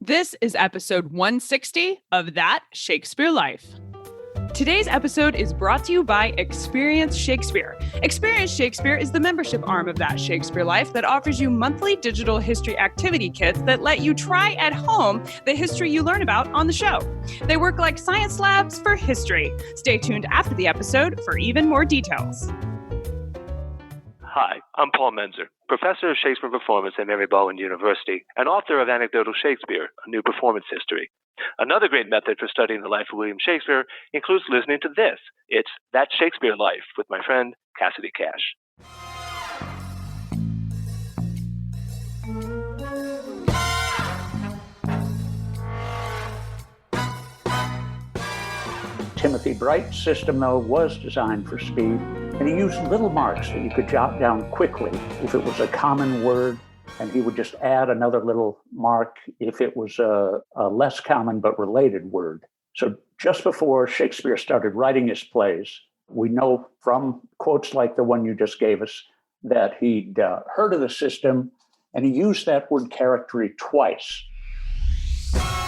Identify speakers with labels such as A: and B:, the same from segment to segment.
A: This is episode 160 of That Shakespeare Life. Today's episode is brought to you by Experience Shakespeare. Experience Shakespeare is the membership arm of That Shakespeare Life that offers you monthly digital history activity kits that let you try at home the history you learn about on the show. They work like science labs for history. Stay tuned after the episode for even more details.
B: Hi, I'm Paul Menzer, professor of Shakespeare performance at Mary Bowen University and author of Anecdotal Shakespeare, A New Performance History. Another great method for studying the life of William Shakespeare includes listening to this. It's That Shakespeare Life with my friend Cassidy Cash.
C: Timothy Bright's system, though, was designed for speed, and he used little marks that you could jot down quickly if it was a common word, and he would just add another little mark if it was a less common but related word. So just before Shakespeare started writing his plays, we know from quotes like the one you just gave us that he'd heard of the system, and he used that word charactery twice.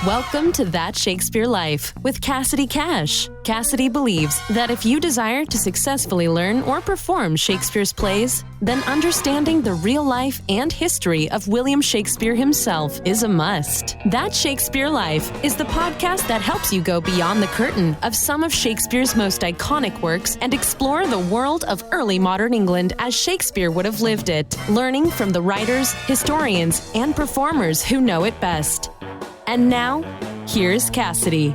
D: Welcome to That Shakespeare Life with Cassidy Cash. Cassidy believes that if you desire to successfully learn or perform Shakespeare's plays, then understanding the real life and history of William Shakespeare himself is a must. That Shakespeare Life is the podcast that helps you go beyond the curtain of some of Shakespeare's most iconic works and explore the world of early modern England as Shakespeare would have lived it, learning from the writers, historians, and performers who know it best. And now, here's Cassidy.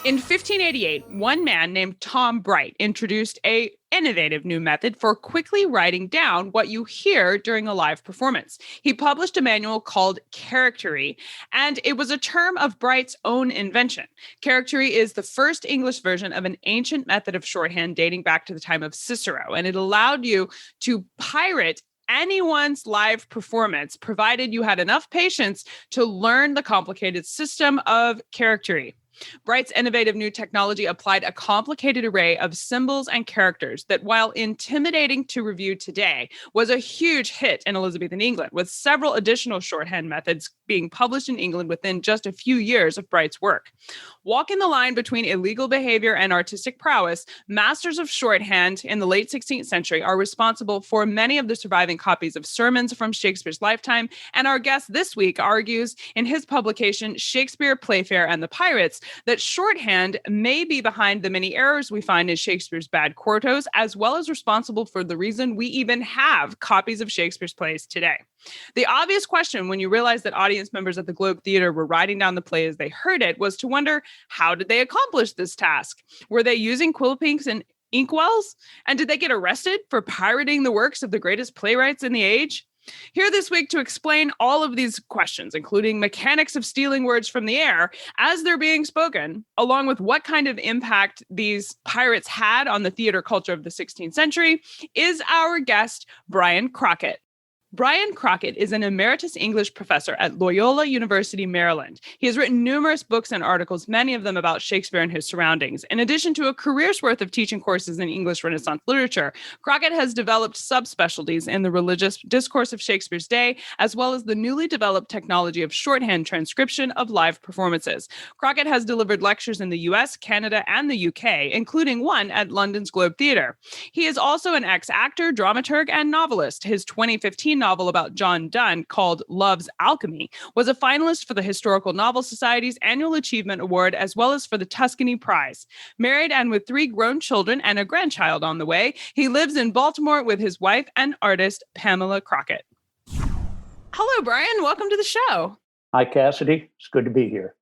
A: In 1588, one man named Tom Bright introduced an innovative new method for quickly writing down what you hear during a live performance. He published a manual called Characterie, and it was a term of Bright's own invention. Characterie is the first English version of an ancient method of shorthand dating back to the time of Cicero, and it allowed you to pirate anyone's live performance, provided you had enough patience to learn the complicated system of Characterie. Bright's innovative new technology applied a complicated array of symbols and characters that, while intimidating to review today, was a huge hit in Elizabethan England, with several additional shorthand methods being published in England within just a few years of Bright's work. Walking the line between illegal behavior and artistic prowess, masters of shorthand in the late 16th century are responsible for many of the surviving copies of sermons from Shakespeare's lifetime, and our guest this week argues in his publication, Shakespeare, Playfere, and the Pirates, that shorthand may be behind the many errors we find in Shakespeare's bad Quartos, as well as responsible for the reason we even have copies of Shakespeare's plays today. The obvious question when you realize that audience members at the Globe Theatre were writing down the play as they heard it was to wonder, how did they accomplish this task? Were they using quill pinks and inkwells? And did they get arrested for pirating the works of the greatest playwrights in the age? Here this week to explain all of these questions, including mechanics of stealing words from the air as they're being spoken, along with what kind of impact these pirates had on the theater culture of the 16th century, is our guest, Bryan Crockett. Bryan Crockett is an emeritus English professor at Loyola University, Maryland. He has written numerous books and articles, many of them about Shakespeare and his surroundings. In addition to a career's worth of teaching courses in English Renaissance literature, Crockett has developed subspecialties in the religious discourse of Shakespeare's day, as well as the newly developed technology of shorthand transcription of live performances. Crockett has delivered lectures in the US, Canada, and the UK, including one at London's Globe Theatre. He is also an ex-actor, dramaturg, and novelist. His 2015 novel about John Donne, called Love's Alchemy, was a finalist for the Historical Novel Society's Annual Achievement Award, as well as for the Tuscany Prize. Married and with 3 grown children and a grandchild on the way, he lives in Baltimore with his wife and artist, Pamela Crockett. Hello, Bryan. Welcome to the show.
C: Hi, Cassidy. It's good to be here.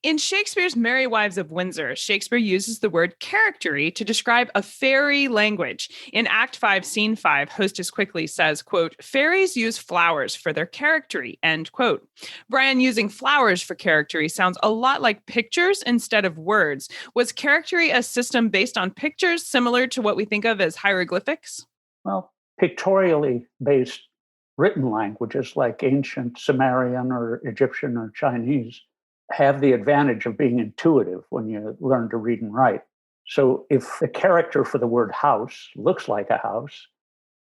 A: In Shakespeare's Merry Wives of Windsor, Shakespeare uses the word charactery to describe a fairy language. In Act 5, Scene 5, Hostess quickly says, quote, "Fairies use flowers for their charactery," end quote. Bryan, using flowers for charactery sounds a lot like pictures instead of words. Was charactery a system based on pictures, similar to what we think of as hieroglyphics?
C: Well, pictorially based written languages like ancient Sumerian or Egyptian or Chinese have the advantage of being intuitive when you learn to read and write. So if the character for the word house looks like a house,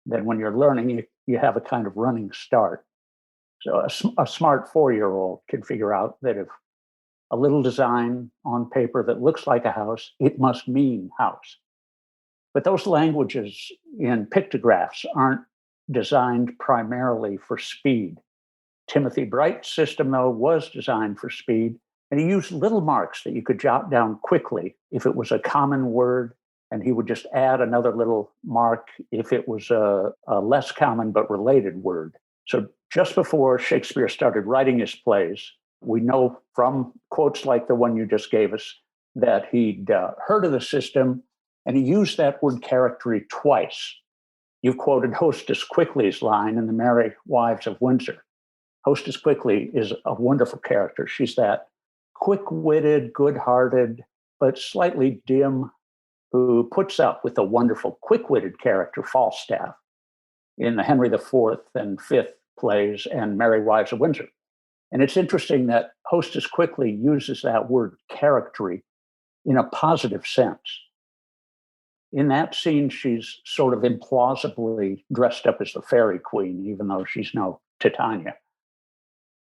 C: then when you're learning, you have a kind of running start. So a smart 4-year-old can figure out that if a little design on paper that looks like a house, it must mean house. But those languages in pictographs aren't designed primarily for speed. Timothy Bright's system, though, was designed for speed, and he used little marks that you could jot down quickly if it was a common word, and he would just add another little mark if it was a less common but related word. So just before Shakespeare started writing his plays, we know from quotes like the one you just gave us that he'd heard of the system, and he used that word charactery twice. You quoted Hostess Quickly's line in The Merry Wives of Windsor. Hostess Quickly is a wonderful character. She's that quick-witted, good-hearted, but slightly dim, who puts up with the wonderful quick-witted character Falstaff in the Henry IV and V plays and Merry Wives of Windsor. And it's interesting that Hostess Quickly uses that word charactery in a positive sense. In that scene, she's sort of implausibly dressed up as the fairy queen, even though she's no Titania.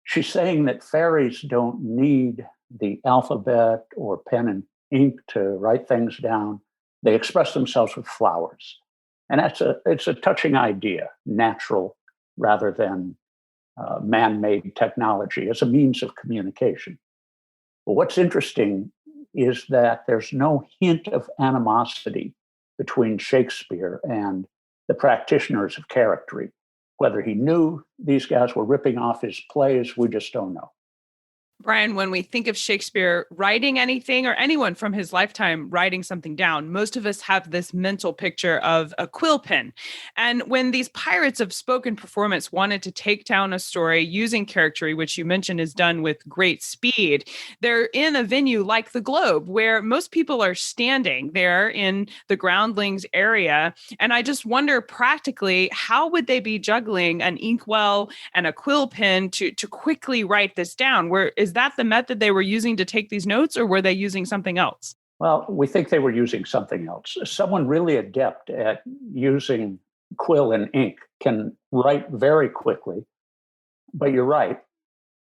C: She's saying that fairies don't need the alphabet or pen and ink to write things down. They express themselves with flowers. And it's a touching idea, natural rather than man-made technology as a means of communication. But what's interesting is that there's no hint of animosity between Shakespeare and the practitioners of Charactery. Whether he knew these guys were ripping off his plays, we just don't know.
A: Bryan, when we think of Shakespeare writing anything or anyone from his lifetime writing something down, most of us have this mental picture of a quill pen. And when these pirates of spoken performance wanted to take down a story using Charactery, which you mentioned is done with great speed, they're in a venue like the Globe, where most people are standing there in the groundlings area. And I just wonder practically, how would they be juggling an inkwell and a quill pen to quickly write this down? Is that the method they were using to take these notes, or were they using something else?
C: Well, we think they were using something else. Someone really adept at using quill and ink can write very quickly. But you're right.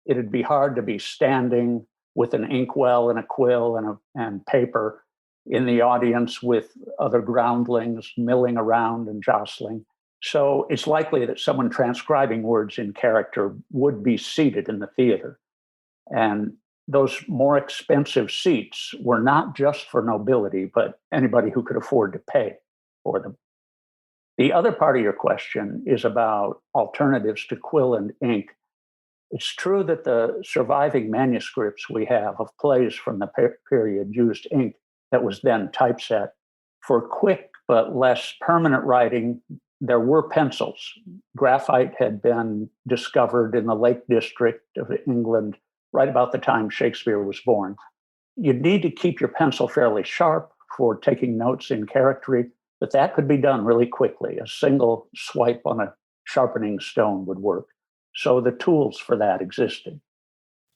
C: It'd be hard to be standing with an inkwell and a quill and paper in the audience with other groundlings milling around and jostling. So it's likely that someone transcribing words in character would be seated in the theater. And those more expensive seats were not just for nobility, but anybody who could afford to pay for them. The other part of your question is about alternatives to quill and ink. It's true that the surviving manuscripts we have of plays from the period used ink that was then typeset. For quick but less permanent writing, there were pencils. Graphite had been discovered in the Lake District of England right about the time Shakespeare was born. You'd need to keep your pencil fairly sharp for taking notes in Charactery, but that could be done really quickly. A single swipe on a sharpening stone would work. So the tools for that existed.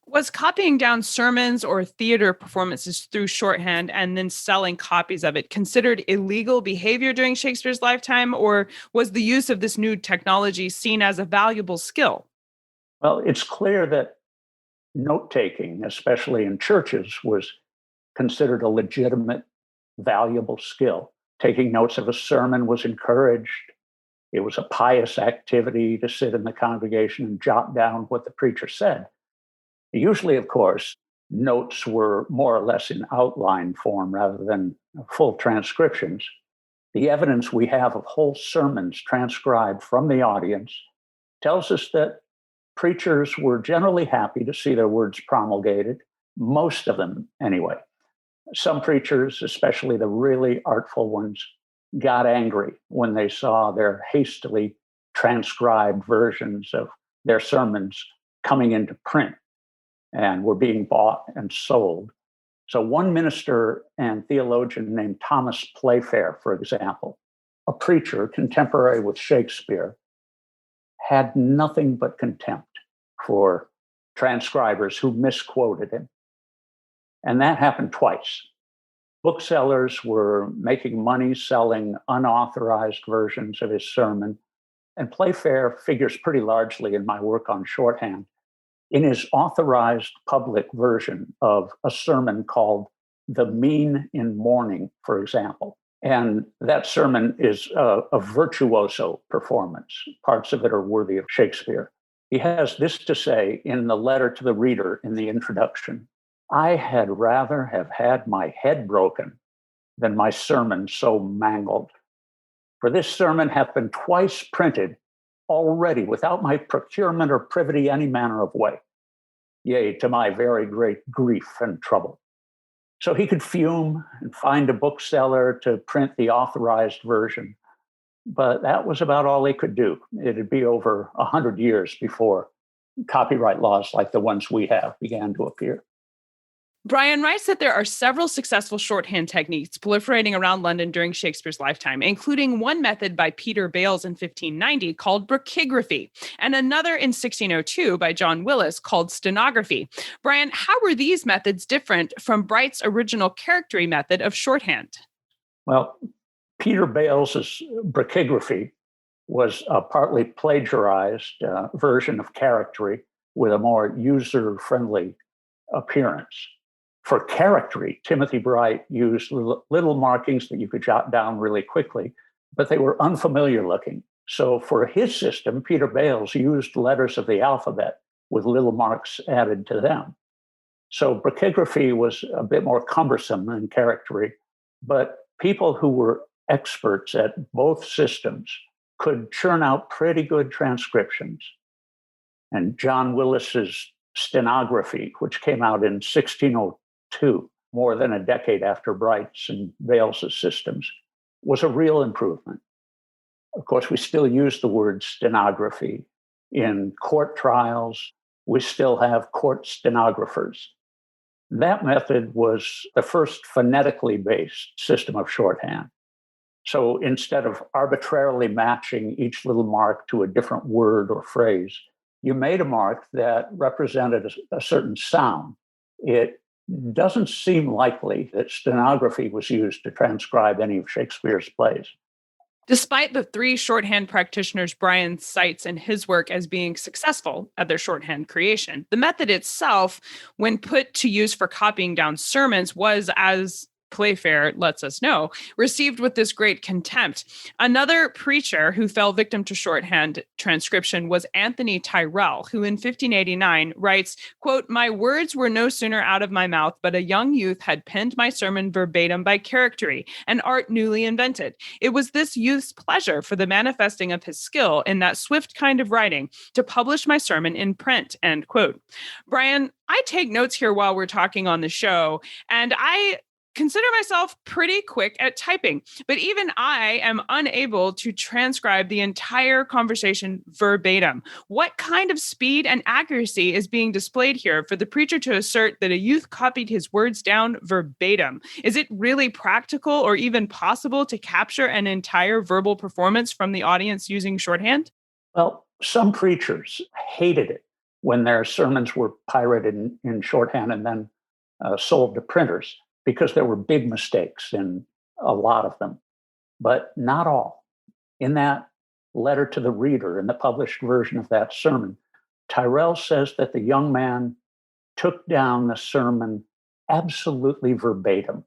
A: Was copying down sermons or theater performances through shorthand and then selling copies of it considered illegal behavior during Shakespeare's lifetime, or was the use of this new technology seen as a valuable skill?
C: Well, it's clear that note-taking, especially in churches, was considered a legitimate, valuable skill. Taking notes of a sermon was encouraged. It was a pious activity to sit in the congregation and jot down what the preacher said. Usually, of course, notes were more or less in outline form rather than full transcriptions. The evidence we have of whole sermons transcribed from the audience tells us that preachers were generally happy to see their words promulgated, most of them anyway. Some preachers, especially the really artful ones, got angry when they saw their hastily transcribed versions of their sermons coming into print and were being bought and sold. So one minister and theologian named Thomas Playfere, for example, a preacher contemporary with Shakespeare, had nothing but contempt for transcribers who misquoted him. And that happened twice. Booksellers were making money selling unauthorized versions of his sermon, And Playfere figures pretty largely in my work on shorthand in his authorized public version of a sermon called The Mean in Mourning, for example. And that sermon is a virtuoso performance. Parts of it are worthy of Shakespeare. He has this to say in the letter to the reader in the introduction: I had rather have had my head broken than my sermon so mangled. For this sermon hath been twice printed already without my procurement or privity any manner of way, yea, to my very great grief and trouble. So he could fume and find a bookseller to print the authorized version, but that was about all he could do. It'd be over 100 years before copyright laws like the ones we have began to appear.
A: Bryan writes that there are several successful shorthand techniques proliferating around London during Shakespeare's lifetime, including one method by Peter Bales in 1590 called brachygraphy, and another in 1602 by John Willis called stenography. Bryan, how were these methods different from Bright's original Characterie method of shorthand?
C: Well, Peter Bales's brachygraphy was a partly plagiarized version of Characterie with a more user-friendly appearance. For Characterie, Timothy Bright used little markings that you could jot down really quickly, but they were unfamiliar looking. So for his system, Peter Bales used letters of the alphabet with little marks added to them. So brachygraphy was a bit more cumbersome than Characterie, but people who were experts at both systems could churn out pretty good transcriptions. And John Willis's stenography, which came out in 1602, more than a decade after Bright's and Bales's systems, was a real improvement. Of course, we still use the word stenography in court trials. We still have court stenographers. That method was the first phonetically based system of shorthand. So instead of arbitrarily matching each little mark to a different word or phrase, you made a mark that represented a certain sound. It doesn't seem likely that stenography was used to transcribe any of Shakespeare's plays.
A: Despite the three shorthand practitioners Bryan cites in his work as being successful at their shorthand creation, the method itself, when put to use for copying down sermons, was, as Playfere lets us know, received with this great contempt. Another preacher who fell victim to shorthand transcription was Anthony Tyrrell, who in 1589 writes, quote, "My words were no sooner out of my mouth, but a young youth had penned my sermon verbatim by Charactery, an art newly invented. It was this youth's pleasure for the manifesting of his skill in that swift kind of writing to publish my sermon in print," end quote. Bryan, I take notes here while we're talking on the show, and I consider myself pretty quick at typing, but even I am unable to transcribe the entire conversation verbatim. What kind of speed and accuracy is being displayed here for the preacher to assert that a youth copied his words down verbatim? Is it really practical or even possible to capture an entire verbal performance from the audience using shorthand?
C: Well, some preachers hated it when their sermons were pirated in shorthand and then sold to printers, because there were big mistakes in a lot of them, but not all. In that letter to the reader, in the published version of that sermon, Tyrrell says that the young man took down the sermon absolutely verbatim.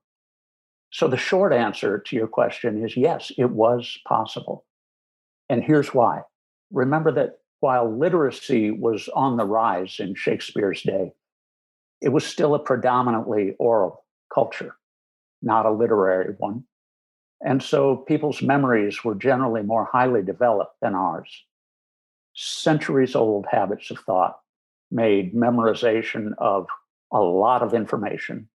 C: So the short answer to your question is yes, it was possible. And here's why. Remember that while literacy was on the rise in Shakespeare's day, it was still a predominantly oral culture, not a literary one. And so people's memories were generally more highly developed than ours. Centuries-old habits of thought made memorization of a lot of information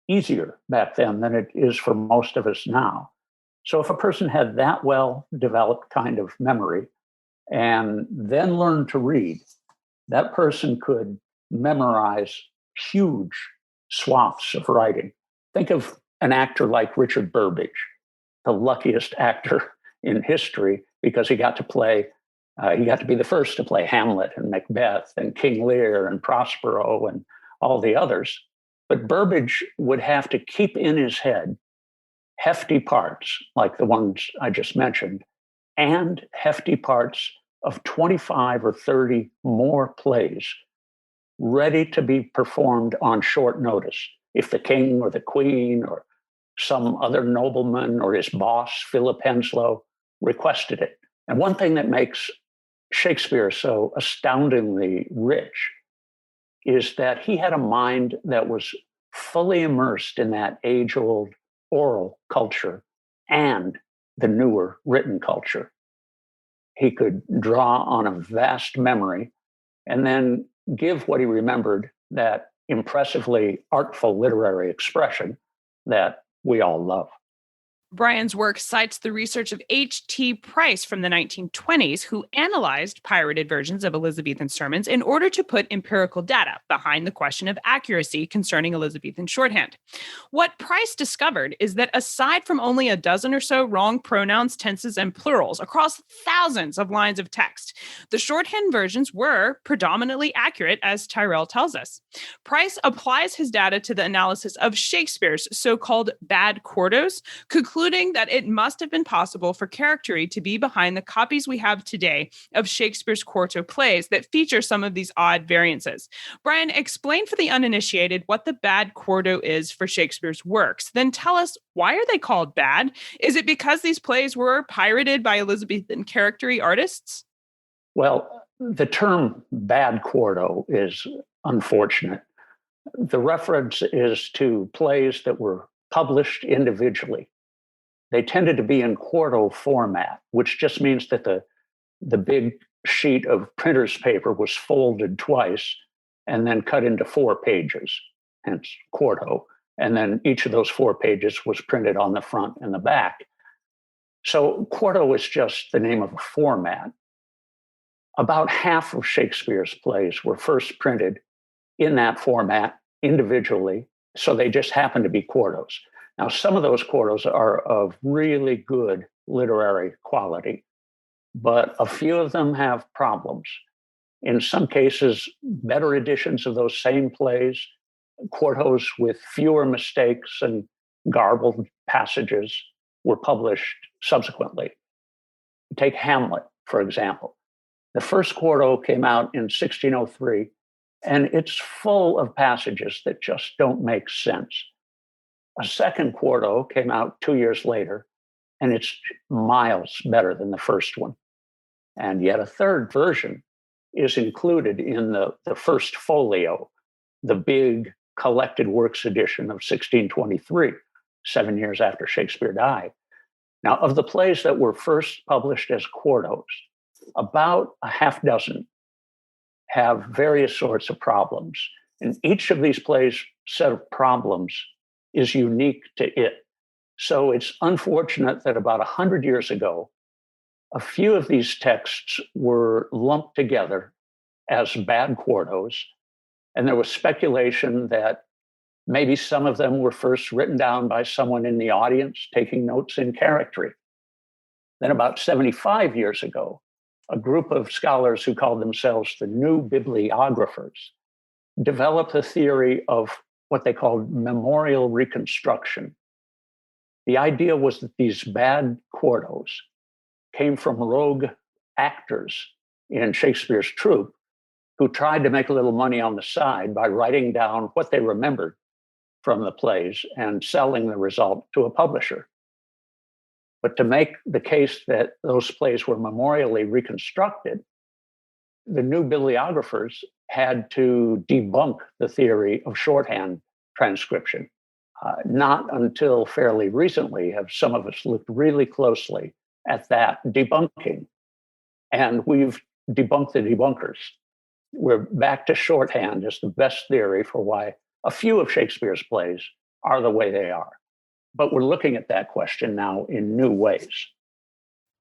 C: easier back then than it is for most of us now. So if a person had that well-developed kind of memory and then learned to read, that person could memorize huge swaths of writing. Think of an actor like Richard Burbage, the luckiest actor in history, because he got to be the first to play Hamlet and Macbeth and King Lear and Prospero and all the others. But Burbage would have to keep in his head hefty parts like the ones I just mentioned, and hefty parts of 25 or 30 more plays ready to be performed on short notice. If the king or the queen or some other nobleman or his boss, Philip Henslow, requested it. And one thing that makes Shakespeare so astoundingly rich is that he had a mind that was fully immersed in that age-old oral culture and the newer written culture. He could draw on a vast memory and then give what he remembered, that impressively artful literary expression that we all love.
A: Bryan's work cites the research of H.T. Price from the 1920s, who analyzed pirated versions of Elizabethan sermons in order to put empirical data behind the question of accuracy concerning Elizabethan shorthand. What Price discovered is that aside from only a dozen or so wrong pronouns, tenses, and plurals across thousands of lines of text, the shorthand versions were predominantly accurate, as Tyrrell tells us. Price applies his data to the analysis of Shakespeare's so-called bad Quartos, concluding that it must have been possible for Characterie to be behind the copies we have today of Shakespeare's quarto plays that feature some of these odd variances. Bryan, explain for the uninitiated what the bad quarto is for Shakespeare's works. Then tell us, why are they called bad? Is it because these plays were pirated by Elizabethan Characterie artists?
C: Well, the term bad quarto is unfortunate. The reference is to plays that were published individually. They tended to be in quarto format, which just means that the big sheet of printer's paper was folded twice and then cut into 4 pages, hence quarto. And then each of those 4 pages was printed on the front and the back. So quarto is just the name of a format. About half of Shakespeare's plays were first printed in that format individually, so they just happen to be quartos. Now, some of those quartos are of really good literary quality, but a few of them have problems. In some cases, better editions of those same plays, quartos with fewer mistakes and garbled passages, were published subsequently. Take Hamlet, for example. The first quarto came out in 1603, and it's full of passages that just don't make sense. A second quarto came out 2 years later, and it's miles better than the first one. And yet a third version is included in the first folio, the big collected works edition of 1623, 7 years after Shakespeare died. Now, of the plays that were first published as quartos, about a half dozen have various sorts of problems. And each of these plays' set of problems is unique to it. So it's unfortunate that about 100 years ago, a few of these texts were lumped together as bad quartos, and there was speculation that maybe some of them were first written down by someone in the audience taking notes in Charactery. Then about 75 years ago, a group of scholars who called themselves the New Bibliographers developed a theory of what they called memorial reconstruction. The idea was that these bad quartos came from rogue actors in Shakespeare's troupe who tried to make a little money on the side by writing down what they remembered from the plays and selling the result to a publisher. But to make the case that those plays were memorially reconstructed, the New Bibliographers had to debunk the theory of shorthand transcription. Not until fairly recently have some of us looked really closely at that debunking. And we've debunked the debunkers. We're back to shorthand as the best theory for why a few of Shakespeare's plays are the way they are. But we're looking at that question now in new ways.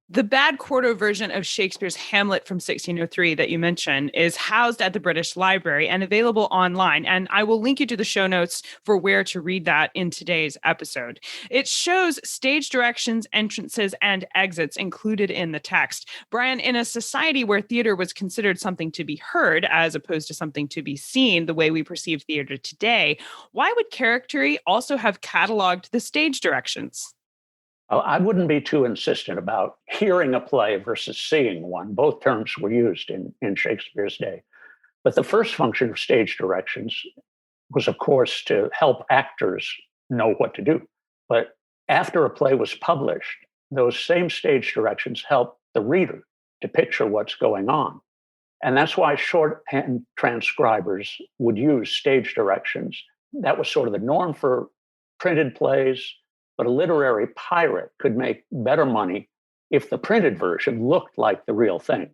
A: The bad quarto version of Shakespeare's Hamlet from 1603 that you mentioned is housed at the British Library and available online. And I will link you to the show notes for where to read that in today's episode. It shows stage directions, entrances, and exits included in the text. Bryan, in a society where theater was considered something to be heard as opposed to something to be seen, the way we perceive theater today, why would Characterie also have cataloged the stage directions?
C: I wouldn't be too insistent about hearing a play versus seeing one. Both terms were used in Shakespeare's day. But the first function of stage directions was, of course, to help actors know what to do. But after a play was published, those same stage directions help the reader to picture what's going on. And that's why shorthand transcribers would use stage directions. That was sort of the norm for printed plays, but a literary pirate could make better money if the printed version looked like the real thing.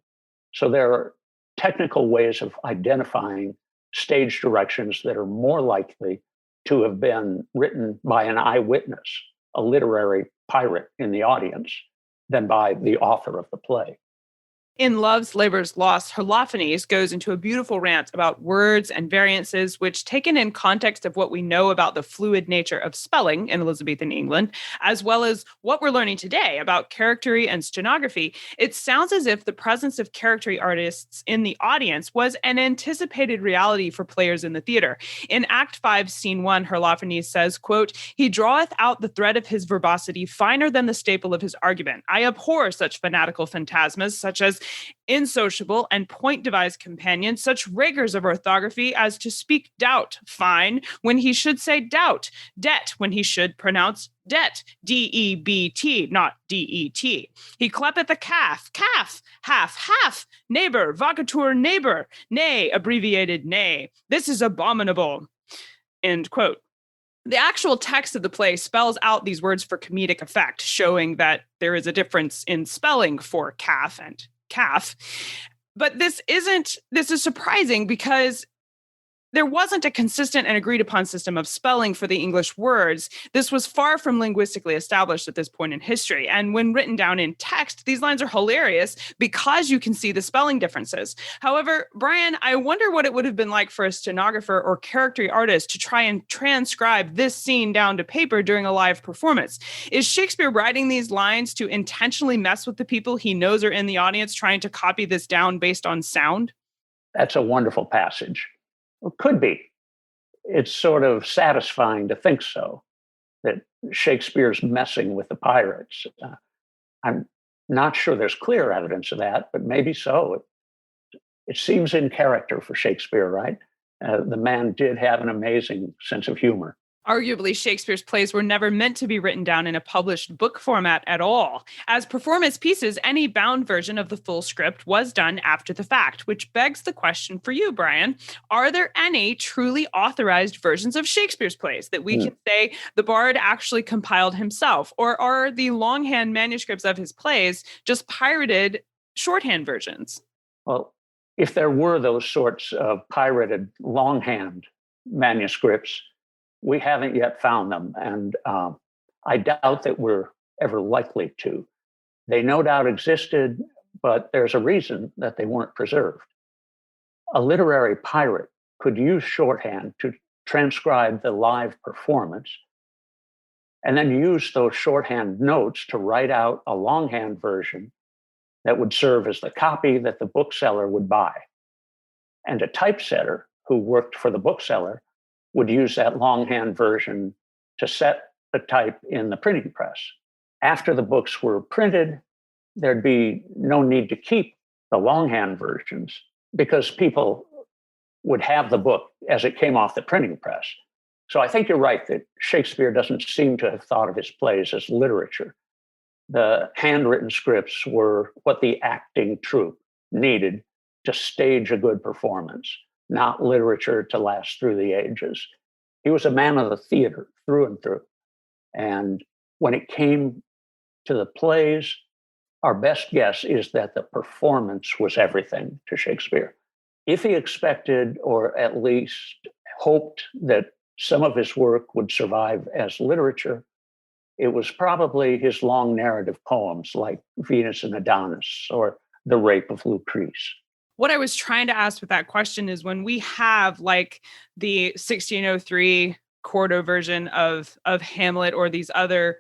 C: So there are technical ways of identifying stage directions that are more likely to have been written by an eyewitness, a literary pirate in the audience, than by the author of the play.
A: In Love's Labour's Lost, Holofernes goes into a beautiful rant about words and variances, which, taken in context of what we know about the fluid nature of spelling in Elizabethan England, as well as what we're learning today about Characterie and stenography, it sounds as if the presence of Characterie artists in the audience was an anticipated reality for players in the theater. In Act 5, Scene 1, Holofernes says, quote, "He draweth out the thread of his verbosity finer than the staple of his argument. I abhor such fanatical phantasmas, such as insociable and point-devised companions, such rigours of orthography as to speak doubt fine when he should say doubt, debt when he should pronounce debt, D-E-B-T, not D-E-T. He cleppeth a calf, half, neighbour, vocatur neighbour, nay, abbreviated nay. This is abominable." End quote. The actual text of the play spells out these words for comedic effect, showing that there is a difference in spelling for calf and calf. But this is surprising because there wasn't a consistent and agreed upon system of spelling for the English words. This was far from linguistically established at this point in history. And when written down in text, these lines are hilarious because you can see the spelling differences. However, Bryan, I wonder what it would have been like for a stenographer or Characterie artist to try and transcribe this scene down to paper during a live performance. Is Shakespeare writing these lines to intentionally mess with the people he knows are in the audience, trying to copy this down based on sound?
C: That's a wonderful passage. Well, could be. It's sort of satisfying to think so, that Shakespeare's messing with the pirates. I'm not sure there's clear evidence of that, but maybe so. It seems in character for Shakespeare, right? The man did have an amazing sense of humor.
A: Arguably, Shakespeare's plays were never meant to be written down in a published book format at all. As performance pieces, any bound version of the full script was done after the fact, which begs the question for you, Bryan. Are there any truly authorized versions of Shakespeare's plays that we can say the bard actually compiled himself? Or are the longhand manuscripts of his plays just pirated shorthand versions?
C: Well, if there were those sorts of pirated longhand manuscripts, we haven't yet found them, and I doubt that we're ever likely to. They no doubt existed, but there's a reason that they weren't preserved. A literary pirate could use shorthand to transcribe the live performance and then use those shorthand notes to write out a longhand version that would serve as the copy that the bookseller would buy. And a typesetter who worked for the bookseller would use that longhand version to set the type in the printing press. After the books were printed, there'd be no need to keep the longhand versions because people would have the book as it came off the printing press. So I think you're right that Shakespeare doesn't seem to have thought of his plays as literature. The handwritten scripts were what the acting troupe needed to stage a good performance, not literature to last through the ages. He was a man of the theater through and through. And when it came to the plays, our best guess is that the performance was everything to Shakespeare. If he expected, or at least hoped, that some of his work would survive as literature, it was probably his long narrative poems like Venus and Adonis or The Rape of Lucrece.
A: What I was trying to ask with that question is when we have like the 1603 quarto version of Hamlet or these other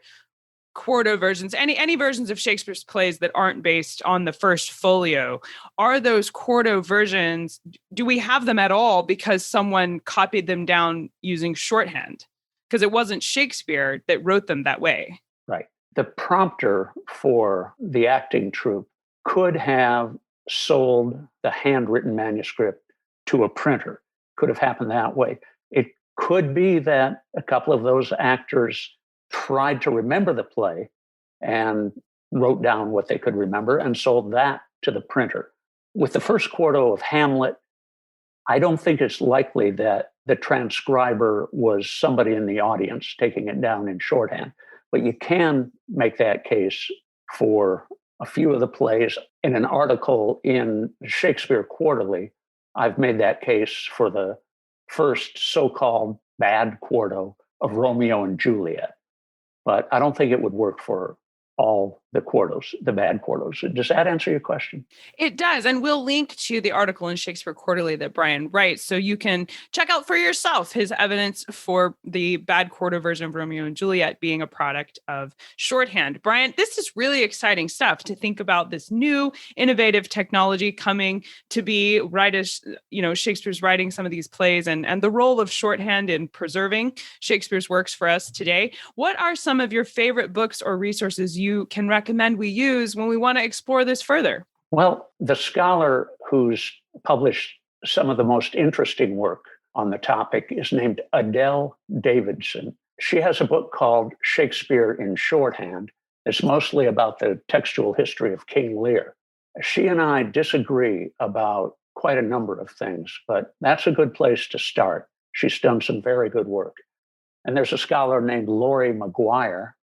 A: quarto versions, any versions of Shakespeare's plays that aren't based on the first folio, are those quarto versions, do we have them at all because someone copied them down using shorthand? Because it wasn't Shakespeare that wrote them that way.
C: Right. the prompter for the acting troupe could have sold the handwritten manuscript to a printer. Could have happened that way. It could be that a couple of those actors tried to remember the play and wrote down what they could remember and sold that to the printer. With the first quarto of Hamlet, I don't think it's likely that the transcriber was somebody in the audience taking it down in shorthand, but you can make that case for a few of the plays. In an article in Shakespeare Quarterly, I've made that case for the first so-called bad quarto of Romeo and Juliet, but I don't think it would work for all the quartos, the bad quartos. Does that answer your question?
A: It does. And we'll link to the article in Shakespeare Quarterly that Bryan writes, so you can check out for yourself his evidence for the bad quarto version of Romeo and Juliet being a product of shorthand. Bryan, this is really exciting stuff to think about, this new innovative technology coming to be right as, Shakespeare's writing some of these plays and the role of shorthand in preserving Shakespeare's works for us today. What are some of your favorite books or resources you can recommend we use when we want to explore this further?
C: Well, the scholar who's published some of the most interesting work on the topic is named Adele Davidson. She has a book called Shakespeare in Shorthand. It's mostly about the textual history of King Lear. She and I disagree about quite a number of things, but that's a good place to start. She's done some very good work. And there's a scholar named Laurie Maguire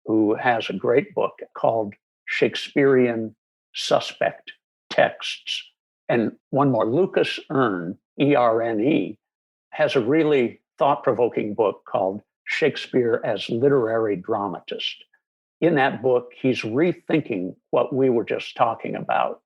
C: who has a great book called Shakespearean Suspect Texts. And one more, Lucas Erne, E-R-N-E, has a really thought-provoking book called Shakespeare as Literary Dramatist. In that book, he's rethinking what we were just talking about.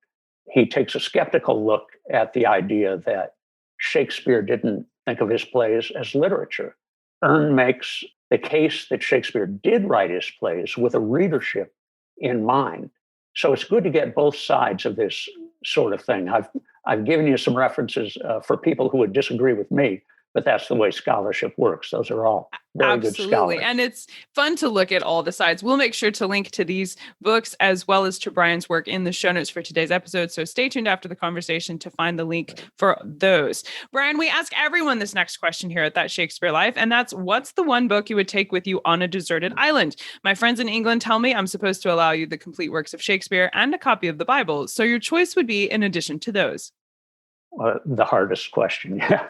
C: He takes a skeptical look at the idea that Shakespeare didn't think of his plays as literature. Erne makes the case that Shakespeare did write his plays with a readership in mind. So it's good to get both sides of this sort of thing. I've given you some references for people who would disagree with me, but that's the way scholarship works. Those are all very good scholars.
A: Absolutely. And it's fun to look at all the sides. We'll make sure to link to these books as well as to Bryan's work in the show notes for today's episode. So stay tuned after the conversation to find the link for those. Bryan, we ask everyone this next question here at That Shakespeare Life, and that's, what's the one book you would take with you on a deserted island? My friends in England tell me I'm supposed to allow you the complete works of Shakespeare and a copy of the Bible. So your choice would be in addition to those.
C: The hardest question. Yeah.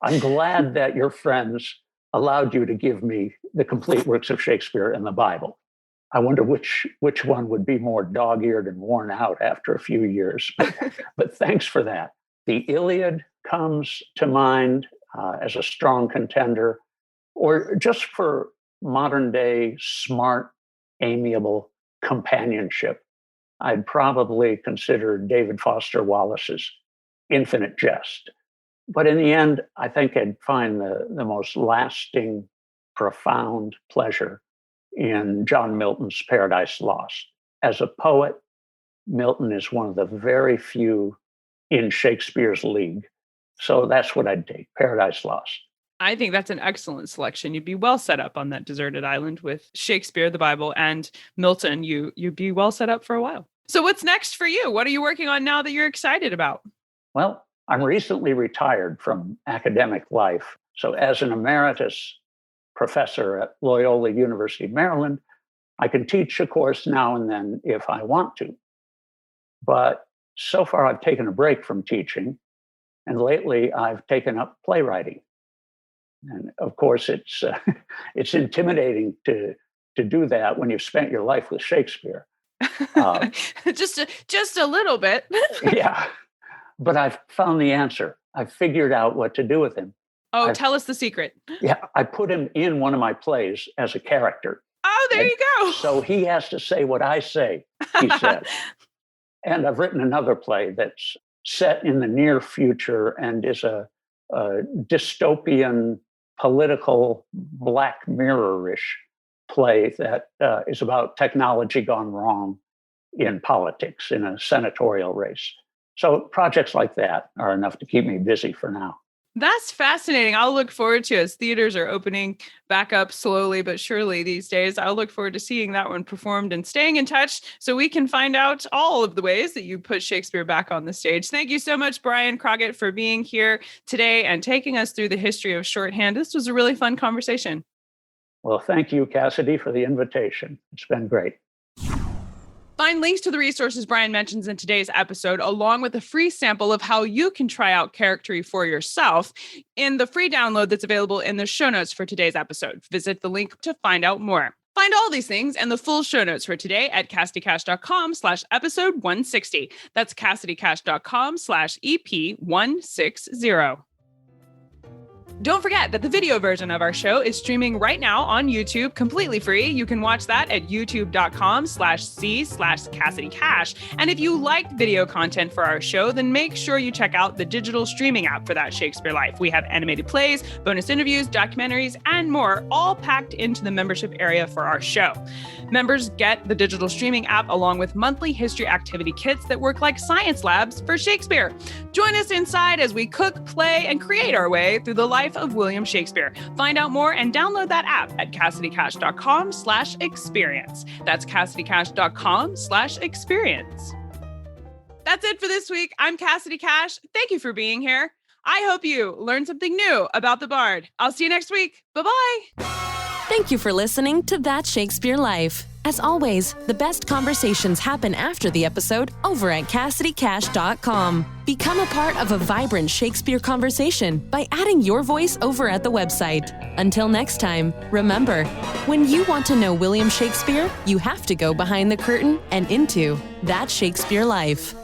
C: I'm glad that your friends allowed you to give me the complete works of Shakespeare and the Bible. I wonder which one would be more dog-eared and worn out after a few years. But thanks for that. The Iliad comes to mind as a strong contender, or just for modern-day smart, amiable companionship. I'd probably consider David Foster Wallace's Infinite Jest. But in the end, I think I'd find the most lasting, profound pleasure in John Milton's Paradise Lost. As a poet, Milton is one of the very few in Shakespeare's league. So that's what I'd take, Paradise Lost.
A: I think that's an excellent selection. You'd be well set up on that deserted island with Shakespeare, the Bible, and Milton. You'd be well set up for a while. So what's next for you? What are you working on now that you're excited about?
C: Well, I'm recently retired from academic life. So as an emeritus professor at Loyola University of Maryland, I can teach a course now and then if I want to. But so far, I've taken a break from teaching. And lately, I've taken up playwriting. And of course, it's intimidating to do that when you've spent your life with Shakespeare.
A: Just a little bit.
C: Yeah. But I've found the answer. I've figured out what to do with him.
A: Oh, tell us the secret.
C: Yeah, I put him in one of my plays as a character.
A: Oh, there you go.
C: So he has to say what I say, he said. And I've written another play that's set in the near future and is a dystopian, political, Black Mirror-ish play that is about technology gone wrong in politics, in a senatorial race. So projects like that are enough to keep me busy for now.
A: That's fascinating. I'll look forward to it as theaters are opening back up slowly but surely these days. I'll look forward to seeing that one performed and staying in touch so we can find out all of the ways that you put Shakespeare back on the stage. Thank you so much, Bryan Crockett, for being here today and taking us through the history of shorthand. This was a really fun conversation.
C: Well, thank you, Cassidy, for the invitation. It's been great.
A: Find links to the resources Bryan mentions in today's episode, along with a free sample of how you can try out Characterie for yourself in the free download that's available in the show notes for today's episode. Visit the link to find out more. Find all these things and the full show notes for today at CassidyCash.com/episode 160. That's CassidyCash.com/EP160. Don't forget that the video version of our show is streaming right now on YouTube, completely free. You can watch that at youtube.com/c/CassidyCash. And if you like video content for our show, then make sure you check out the digital streaming app for That Shakespeare Life. We have animated plays, bonus interviews, documentaries, and more, all packed into the membership area for our show. Members get the digital streaming app along with monthly history activity kits that work like science labs for Shakespeare. Join us inside as we cook, play, and create our way through the life of William Shakespeare. Find out more and download that app at CassidyCash.com/experience. That's CassidyCash.com/experience. That's it for this week. I'm Cassidy Cash. Thank you for being here. I hope you learned something new about the Bard. I'll see you next week. Bye-bye.
D: Thank you for listening to That Shakespeare Life. As always, the best conversations happen after the episode over at CassidyCash.com. Become a part of a vibrant Shakespeare conversation by adding your voice over at the website. Until next time, remember, when you want to know William Shakespeare, you have to go behind the curtain and into That Shakespeare Life.